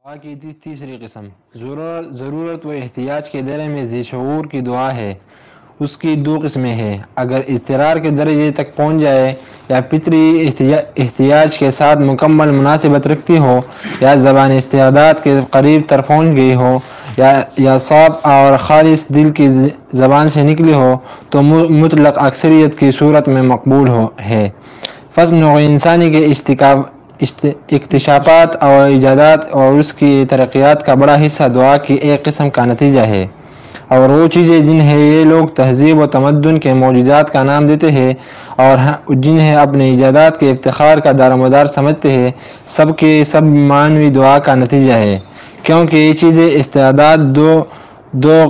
دعا کی تیسری قسم ضرورت و احتیاج کے دائرے میں ذی شعور کی دعا ہے۔ اس کی دو قسمیں ہیں، اگر اضطرار کے درجے تک پہنچ جائے یا فطری احتیاج کے ساتھ مکمل مناسبت رکھتی ہو، یا زبان استعداد کے قریب تر پہنچ گئی ہو، یا صاف اور خالص دل کی زبان سے نکلی ہو، تو مطلق اکثریت کی صورت میں مقبول ہے۔ فضل نوع انسانی کے اکتشافات اور ایجادات اور اس کی ترقیات کا بڑا حصہ دعا کی ایک قسم کا نتیجہ ہے، اور وہ چیزیں جنہیں یہ لوگ تہذیب و تمدن کے معجزات کا نام دیتے ہیں اور جنہیں اپنے ایجادات کے افتخار کا دار و مدار سمجھتے ہیں، سب کے سب معنوی دعا کا نتیجہ ہے، کیونکہ یہ چیزیں استعداد دو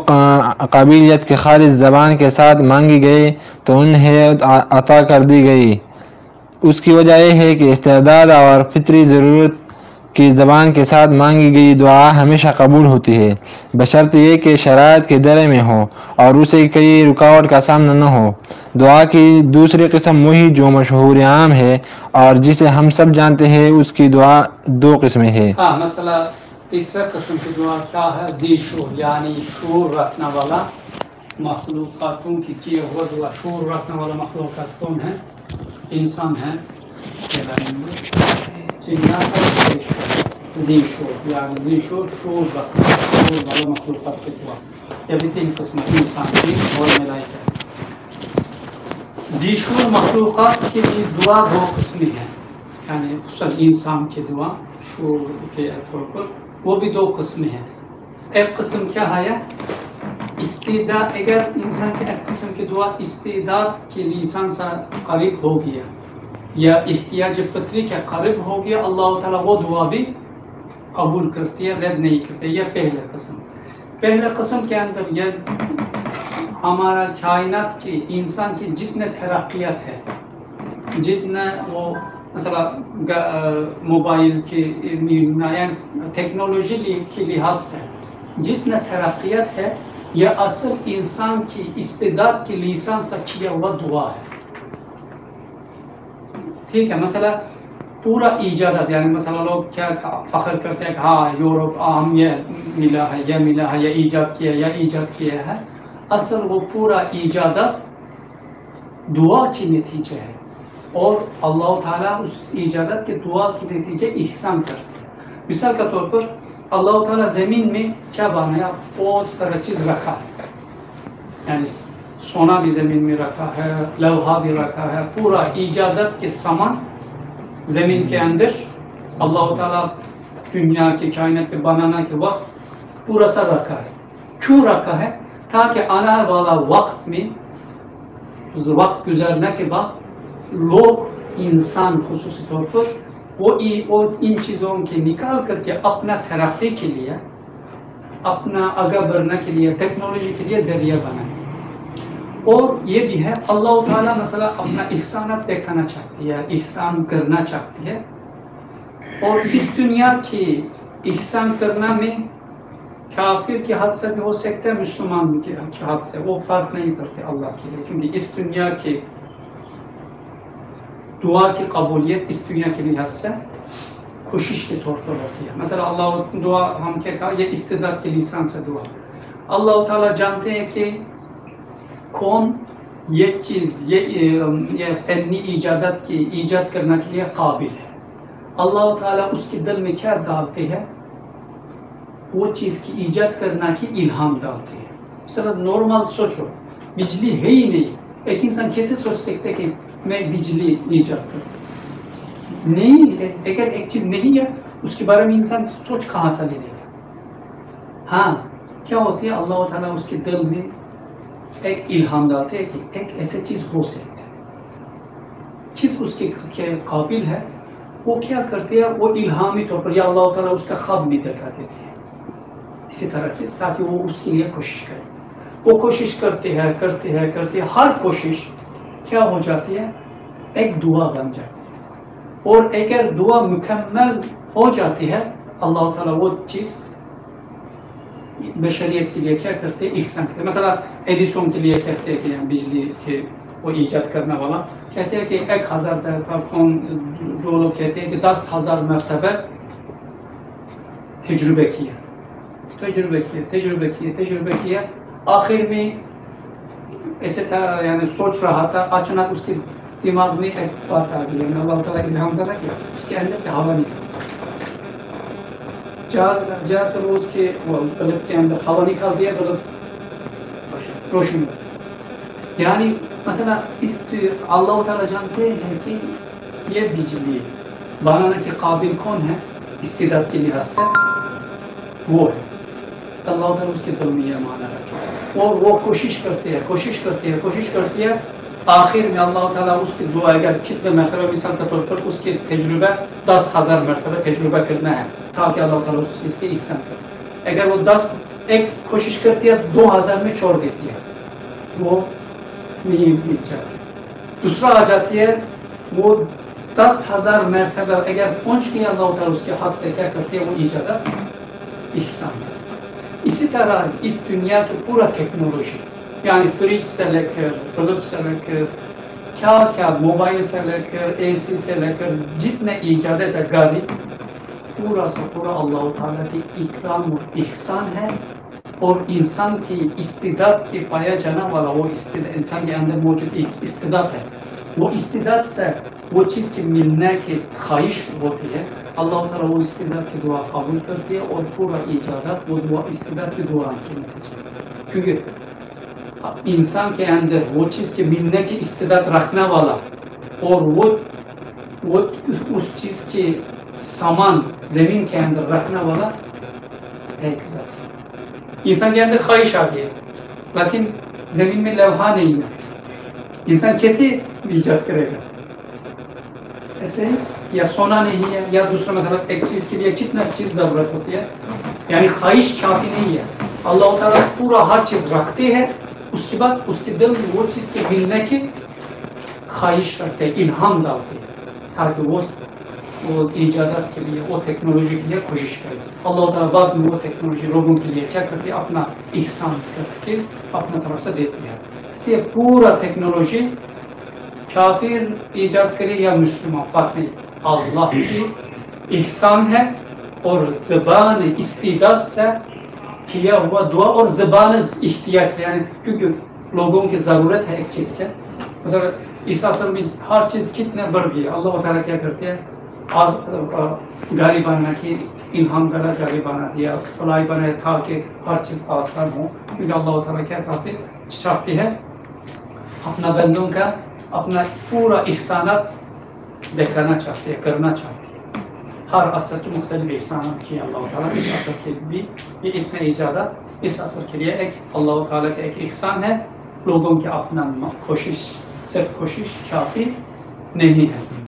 قابلیت کے خالص زبان کے ساتھ مانگی گئی تو انہیں عطا کر دی گئی۔ اس کی وجہ یہ ہے کہ استعداد اور فطری ضرورت کی زبان کے ساتھ مانگی گئی دعا ہمیشہ قبول ہوتی ہے، بشرط یہ کہ شرائط کے دائرے میں ہو اور اسے کوئی رکاوٹ کا سامنا نہ ہو۔ دعا کی دوسری قسم وہی جو مشہور عام ہے اور جسے ہم سب جانتے ہیں، اس کی دعا دو قسمیں ہیں۔ مثلا تیسرا قسم کی دعا کیا ہے؟ ذی شعور، یعنی شعور رکھنے والا مخلوقاتوں کی کیا ہوا دعا۔ شعور رکھنے والا مخلوقات کون ہے؟ انسان ہے، ذی شعور، یعنی ذی شعور، شعور والا مخلوقات کی دعا۔ یہ بھی تین قسم ہے، انسان کی اور ملائکہ۔ ذی شعور مخلوقات کے لیے دعا دو قسمیں ہیں، یعنی خصوصاً انسان کی دعا شعور کے طور پر وہ بھی دو قسمیں ہیں۔ ایک قسم کیا ہے؟ استعداد، اگر انسان کی ایک قسم کی دعا استعداد کے انسان سے قریب ہو گیا یا احتیاج فطری کے قریب ہو گیا، اللہ تعالیٰ وہ دعا بھی قبول کرتی ہے، رد نہیں کرتے۔ یہ پہلا قسم۔ پہلا قسم کے اندر یہ ہمارا کائنات کی انسان کی جتنے ترقیات ہے، جتنا وہ مثلا موبائل کی نیا ٹیکنالوجی کے لحاظ سے جتنا ترقیات ہے، یہ اصل انسان کی استعداد کے لسان سے کیا ہوا دعا ہے۔ ٹھیک ہے، مثلا پورا ایجادات، یعنی مثلا لوگ کیا فخر کرتے ہیں کہ ہاں یورپ ہم یہ ملا ہے، یہ ملا ہے، یہ ایجاد کیا ہے، اصل وہ پورا ایجادات دعا کی نتیجہ ہے، اور اللہ تعالیٰ اس ایجادات کے دعا کے نتیجے احسان کرتے ہیں۔ مثال کے طور پر اللہ تعالیٰ زمین میں کیا بنایا؟ بہت سارا چیز رکھا ہے، یعنی سونا بھی زمین میں رکھا ہے، لوہا بھی رکھا ہے، پورا ایجادات کے سامان زمین کے اندر اللہ تعالیٰ دنیا کی کائنات بنانے کے وقت پورا سا رکھا ہے۔ کیوں رکھا ہے؟ تاکہ آنے والا وقت میں، وقت گزرنے کے بعد لوگ، انسان خصوصی طور پر وہ ان چیزوں کی نکال کر کے اپنا ترقی کے لیے، اپنا آگے بڑھنے کے لیے، ٹیکنالوجی کے لیے ذریعہ بنائے۔ اور یہ بھی ہے اللہ تعالیٰ مثلا اپنا احسانات دکھانا چاہتی ہے، احسان کرنا چاہتی ہے، اور اس دنیا کی احسان کرنا میں کافر کے حد سے بھی ہو سکتا ہے، مسلمان کے حد سے، وہ فرق نہیں کرتے اللہ کے لیے، کیونکہ اس دنیا کی دعا کی قبولیت اس دنیا کے لحاظ سے کوشش کے طور پر ہوتی ہے۔ مثلا اللہ دعا ہم کیا کہا، یہ استعداد کے لسان سے دعا۔ اللہ تعالیٰ جانتے ہیں کہ کون یہ چیز، یہ فنی ایجادات کی ایجاد کرنے کے لیے قابل ہے۔ اللہ تعالیٰ اس کے دل میں کیا ڈالتے ہیں؟ وہ چیز کی ایجاد کرنا کی الہام ڈالتے ہیں۔ مثلا نارمل سوچو، بجلی ہے ہی نہیں، ایک انسان کیسے سوچ سکتے ہیں کہ میں بجلی ایجاد کروں؟ نہیں، اگر ایک چیز نہیں ہے اس کے بارے میں انسان سوچ کہاں سے لے لے گا؟ ہاں، کیا ہوتی ہے؟ اللہ تعالیٰ اس کے دل میں ایک الہام ڈالتے ہیں کہ ایک ایسے چیز ہو سکتی ہے، چیز اس کے قابل ہے، وہ کیا کرتے ہیں؟ وہ الہامی طور پر یا اللہ تعالیٰ اس کا خواب میں دکھا دیتے ہیں، اسی طرح چیز، تاکہ وہ اس کے لیے کوشش کرے۔ وہ کوشش کرتے ہیں، ہر کوشش کیا ہو جاتی ہے؟ ایک دعا بن جاتی ہے، اور اگر دعا مکمل ہو جاتی ہے، اللہ تعالیٰ وہ چیز بشریت کے لیے کیا کرتے ہیں؟ احسان کرتے ہیں۔ مثلا ایڈیسون کے لیے کہتے ہیں کہ بجلی کے وہ ایجاد کرنے والا کہتے ہیں کہ 1000 دفعہ جو لوگ کہتے ہیں کہ 10,000 مرتبہ تجربے کیا، تجربے کیا، آخر میں ایسے تھا یعنی سوچ رہا تھا، اچانک اس کے دماغ میں ایک بات آ گئی، اللہ تعالیٰ الہام کرا کہ اس کے اندر سے ہوا نکلا، جا کر اس کے بلب کے اندر ہوا نکال دیا، بلب روشنی، یعنی مثلا اس اللہ تعالیٰ جانتے ہیں کہ یہ بجلی بنانے کے قابل کون ہے استعداد کے لحاظ سے، وہ ہے اللہ تعالیٰ اس کے دل میں یہ مانا رکھے، اور وہ کوشش کرتے ہیں، آخر میں اللہ تعالیٰ اس کی دعا اگر کتنے مرتبہ مثال کے طور پر اس کے تجربہ 10,000 مرتبہ تجربہ کرنا ہے تاکہ اللہ تعالیٰ اس چیز کے احسان کرے، اگر وہ 10 ایک کوشش کرتی ہے 2,000 میں چھوڑ دیتی ہے وہ نہیں مل جاتی، دوسرا آ جاتی ہے وہ 10,000 مرتبہ اگر پہنچ گیا اللہ تعالیٰ اس کے حق سے کیا کرتی ہے وہ ایجاد احسان۔ اسی طرح اس دنیا کی پورا ٹیکنالوجی یعنی فریج سے لے کر بلب سے لے کر کیا موبائل سے لے کر اے سی سے لے کر جتنے ایجادات ہے گاڑی، پورا سے پورا اللہ تعالیٰ کی اکرام اور احسان ہے، اور انسان کی استعداد کے پایا جانا والا وہ انسان کے اندر موجود استعداد ہے، وہ استعداد سے وہ چیز کی ملنے کی خواہش ہوتی ہے، اللہ تعالیٰ وہ استعداد کی دعا قبول کرتی ہے اور پورا ایجادات وہ دعا استعداد کی دعا کے نتیجے، کیونکہ انسان کے اندر وہ چیز کے ملنے کی استعداد رکھنے والا اور وہ اس چیز کے سامان زمین کے اندر رکھنے والا ایک ذات، انسان کے اندر خواہش آ گئی لیکن زمین میں لوہا نہیں ہے، انسان کیسے ایجاد کرے گا؟ ایسے یا سونا نہیں ہے یا دوسرا مسئلہ، ایک چیز کے لیے کتنا چیز ضرورت ہوتی ہے، یعنی خواہش کافی نہیں ہے، اللہ تعالیٰ پورا ہر چیز رکھتے ہیں، اس کے بعد اس کے دل میں وہ چیز کے ملنے کی خواہش رکھتے ہیں، الہام ڈالتے ہیں تاکہ وہ ایجادات کے لیے وہ ٹیکنالوجی کے لیے کوشش کرے، اللہ تعالیٰ بعد میں وہ ٹیکنالوجی لوگوں کے لیے کیا کرتے ہیں اپنا احسان کر کے اپنا طرف سے دیتے ہیں، اس لیے پورا ٹیکنالوجی کافر ایجاد کرے یا مسلمان فرق نہیں، اللہ کی احسان ہے اور زبان استعداد سے کیا ہوا دعا اور زبان احتیاط سے، یعنی کیونکہ لوگوں کی ضرورت ہے ایک چیز کے، مثلا اس اصل میں ہر چیز کتنا بڑھ گیا، اللہ تعالیٰ کیا کرتے ہیں گاڑی بنانا کی الہام کرا، گاڑی بنا دیا، فلائی بنایا تاکہ ہر چیز آسان ہو، کیونکہ اللہ تعالیٰ کیا چاہتے ہیں اپنا بندوں کا اپنا پورا احسانات دکھانا چاہتے ہیں، کرنا چاہتے ہیں، ہر اثر کے مختلف احسانات کیے اللہ تعالیٰ، اس اثر کے بھی یہ اتنے ایجادات اس اثر کے لیے ایک اللہ تعالیٰ کا ایک احسان ہے، لوگوں کی اپنا کوشش صرف کوشش کافی نہیں ہے۔